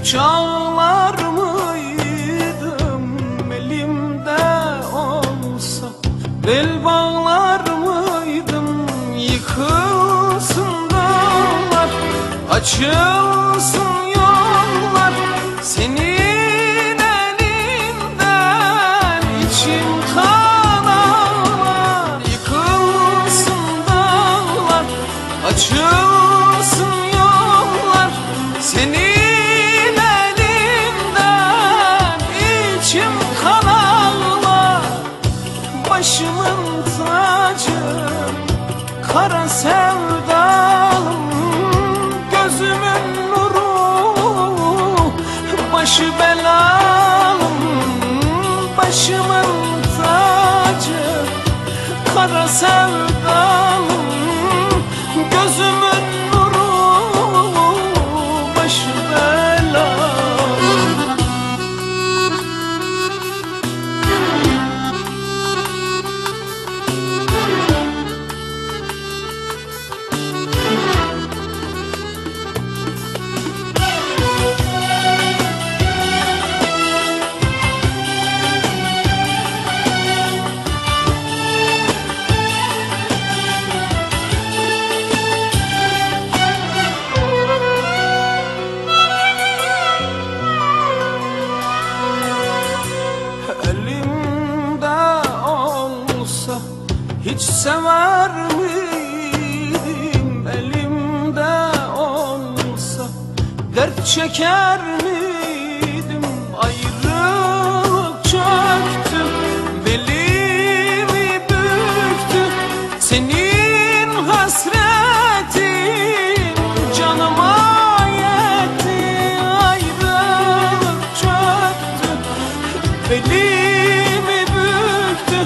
hiç ağlar mıydım elimde olsa? Bel bağlar mıydım yıkılsın dağlar, açılsın yollar senin elinden, içim kan ağlar. Yıkılsın dağlar, açılsın yollar senin elinden, içim kan ağlar. Başımın tacı kara sevdalım, gözümün nuru, başı belalım. Başımın tacı kara sevdalım, gözümün nuru, başı belalım. Elimde olsa hiç sever miydim? Elimde olsa dert çeker miydim? Ayrılık çöktü, belimi büktü senin hasretin, canıma yetti. Ayrılık çöktü, belimi büktü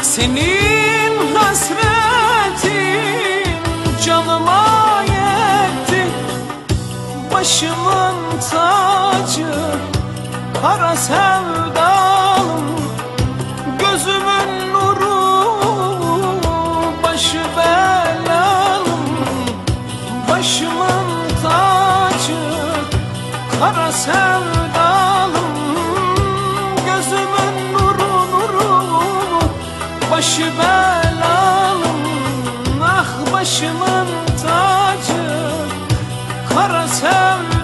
senin hasretin, canıma yetti. Başımın tacı kara sevdalım, gözümün nuru, başı belalım. Başımın tacı kara sevdalım, gözümün nuru, başı belalım. Ah başımın tacı kara sevdalım,